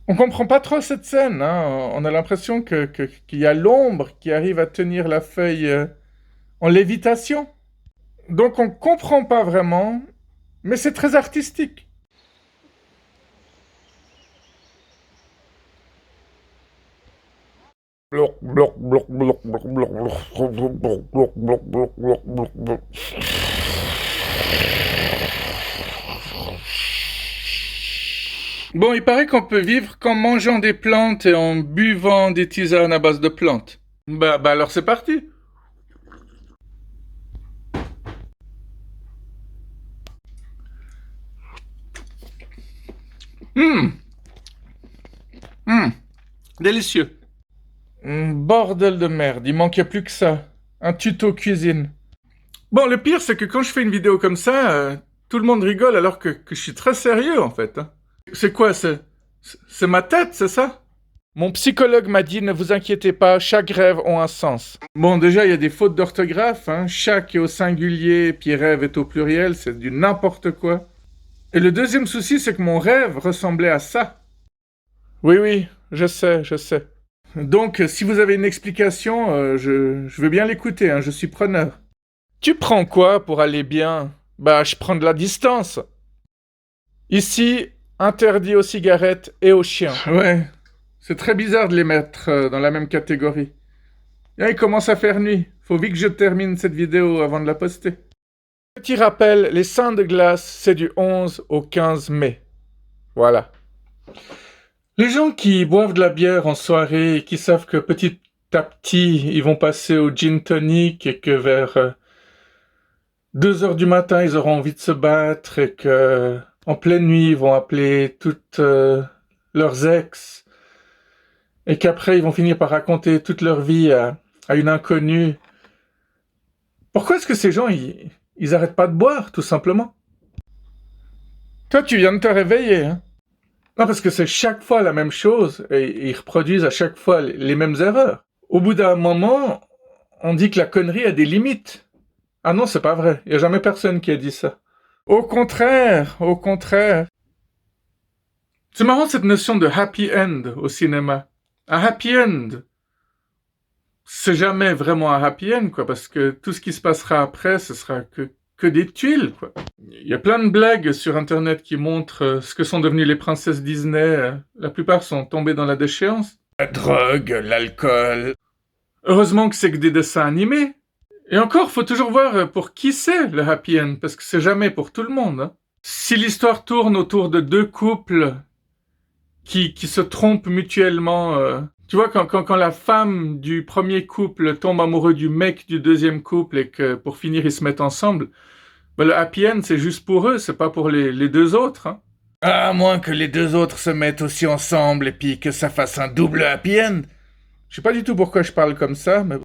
On comprend pas trop cette scène, hein. On a l'impression qu'il y a l'ombre qui arrive à tenir la feuille en lévitation. Donc on comprend pas vraiment, mais c'est très artistique. Bon, il paraît qu'on peut vivre qu'en mangeant des plantes et en buvant des tisanes à base de plantes. Bah alors c'est parti. Hum, délicieux. Bordel de merde, il manquait plus que ça. Un tuto cuisine. Bon, le pire, c'est que quand je fais une vidéo comme ça, tout le monde rigole alors que je suis très sérieux, en fait, hein. C'est quoi, c'est ma tête, c'est ça? Mon psychologue m'a dit, ne vous inquiétez pas, chaque rêve a un sens. Bon, déjà, il y a des fautes d'orthographe, hein. Chaque est au singulier, puis rêve est au pluriel, c'est du n'importe quoi. Et le deuxième souci, c'est que mon rêve ressemblait à ça. Oui, oui, je sais, je sais. Donc, si vous avez une explication, je veux bien l'écouter, hein, je suis preneur. Tu prends quoi pour aller bien? Bah, je prends de la distance. Ici, interdit aux cigarettes et aux chiens. Ouais, c'est très bizarre de les mettre dans la même catégorie. Et il commence à faire nuit. Faut vite que je termine cette vidéo avant de la poster. Petit rappel, les seins de glace, c'est du 11 au 15 mai. Voilà. Les gens qui boivent de la bière en soirée et qui savent que petit à petit, ils vont passer au gin tonic et que vers 2 heures du matin, ils auront envie de se battre et que en pleine nuit, ils vont appeler toutes leurs ex et qu'après, ils vont finir par raconter toute leur vie à une inconnue. Pourquoi est-ce que ces gens, ils arrêtent pas de boire, tout simplement? Toi, tu viens de te réveiller, hein? Non, parce que c'est chaque fois la même chose et ils reproduisent à chaque fois les mêmes erreurs. Au bout d'un moment, on dit que la connerie a des limites. Ah non, c'est pas vrai. Il n'y a jamais personne qui a dit ça. Au contraire, au contraire. C'est marrant cette notion de happy end au cinéma. Un happy end, c'est jamais vraiment un happy end, quoi, parce que tout ce qui se passera après, ce sera que des tuiles, quoi. Il y a plein de blagues sur Internet qui montrent ce que sont devenues les princesses Disney. La plupart sont tombées dans la déchéance. La drogue, l'alcool. Heureusement que c'est que des dessins animés. Et encore, faut toujours voir pour qui c'est le happy end, parce que c'est jamais pour tout le monde, hein. Si l'histoire tourne autour de deux couples qui se trompent mutuellement, tu vois, quand la femme du premier couple tombe amoureux du mec du deuxième couple et que pour finir ils se mettent ensemble, ben, le happy end c'est juste pour eux, c'est pas pour les deux autres, hein. À moins que les deux autres se mettent aussi ensemble et puis que ça fasse un double happy end. Je sais pas du tout pourquoi je parle comme ça, mais...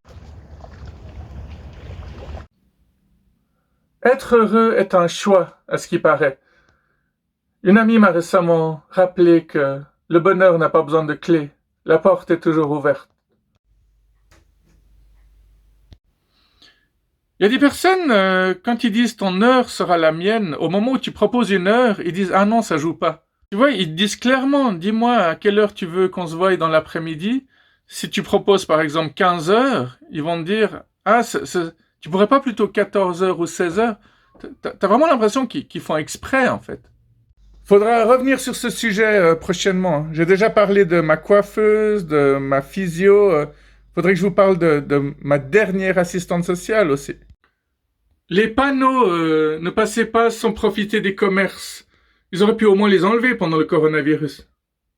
Être heureux est un choix, à ce qui paraît. Une amie m'a récemment rappelé que le bonheur n'a pas besoin de clé. La porte est toujours ouverte. Il y a des personnes, quand ils disent ton heure sera la mienne, au moment où tu proposes une heure, ils disent ah non, ça joue pas. Tu vois, ils te disent clairement, dis-moi à quelle heure tu veux qu'on se voie dans l'après-midi. Si tu proposes par exemple 15 heures, ils vont te dire ah, tu pourrais pas plutôt 14 heures ou 16 heures. T'as vraiment l'impression qu'ils font exprès en fait. Faudra revenir sur ce sujet prochainement. J'ai déjà parlé de ma coiffeuse, de ma physio. Faudrait que je vous parle de ma dernière assistante sociale aussi. Les panneaux ne passaient pas sans profiter des commerces. Ils auraient pu au moins les enlever pendant le coronavirus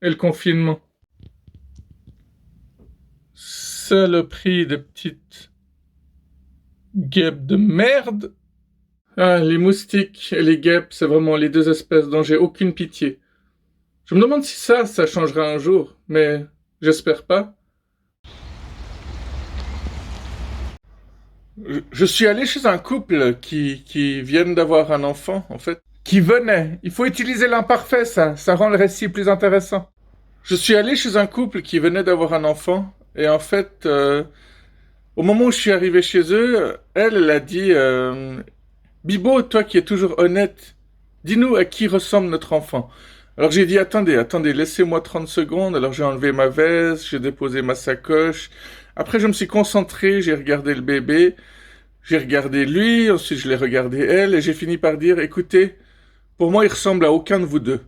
et le confinement. Saloperie de petites guêpes de merde. Ah, les moustiques et les guêpes, c'est vraiment les deux espèces dont j'ai aucune pitié. Je me demande si ça changera un jour, mais j'espère pas. Je suis allé chez un couple qui viennent d'avoir un enfant, en fait. Qui venait. Il faut utiliser l'imparfait, ça rend le récit plus intéressant. Je suis allé chez un couple qui venait d'avoir un enfant, et en fait, au moment où je suis arrivé chez eux, elle a dit Bibo, toi qui es toujours honnête, dis-nous à qui ressemble notre enfant. Alors j'ai dit, attendez, laissez-moi 30 secondes. Alors j'ai enlevé ma veste, j'ai déposé ma sacoche. Après, je me suis concentré, j'ai regardé le bébé, j'ai regardé lui, ensuite je l'ai regardé elle, et j'ai fini par dire, écoutez, pour moi, il ressemble à aucun de vous deux.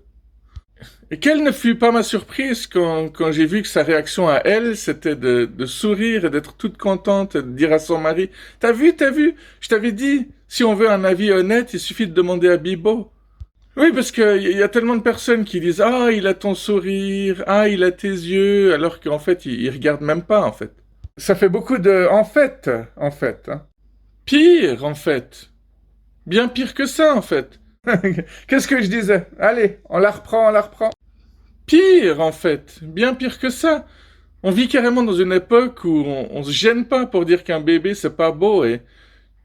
Et quelle ne fut pas ma surprise quand j'ai vu que sa réaction à elle, c'était de sourire et d'être toute contente et de dire à son mari, t'as vu, je t'avais dit, si on veut un avis honnête, il suffit de demander à Bibo. Oui, parce qu'il y a tellement de personnes qui disent, ah, il a ton sourire, ah, il a tes yeux, alors qu'en fait, il regarde même pas, en fait. Ça fait beaucoup de, en fait, hein. Pire, en fait. Bien pire que ça, en fait. Qu'est-ce que je disais? Allez, on la reprend. Pire, en fait. Bien pire que ça. On vit carrément dans une époque où on se gêne pas pour dire qu'un bébé c'est pas beau et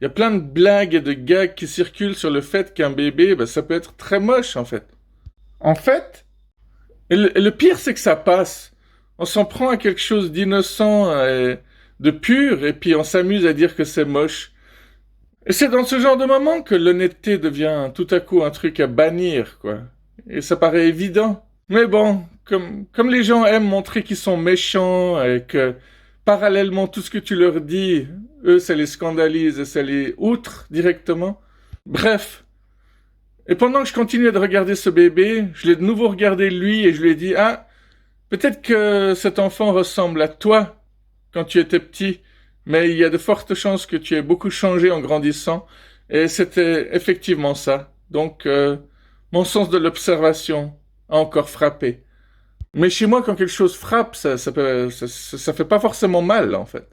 il y a plein de blagues et de gags qui circulent sur le fait qu'un bébé, ça peut être très moche, en fait. En fait? Et le pire, c'est que ça passe. On s'en prend à quelque chose d'innocent et de pur et puis on s'amuse à dire que c'est moche. Et c'est dans ce genre de moment que l'honnêteté devient tout à coup un truc à bannir, quoi. Et ça paraît évident. Mais bon, comme les gens aiment montrer qu'ils sont méchants et que parallèlement tout ce que tu leur dis, eux, ça les scandalise et ça les outre directement. Bref. Et pendant que je continuais de regarder ce bébé, je l'ai de nouveau regardé lui et je lui ai dit, ah, peut-être que cet enfant ressemble à toi quand tu étais petit, mais il y a de fortes chances que tu aies beaucoup changé en grandissant. Et c'était effectivement ça. Donc, mon sens de l'observation a encore frappé. Mais chez moi, quand quelque chose frappe, ça fait pas forcément mal, en fait.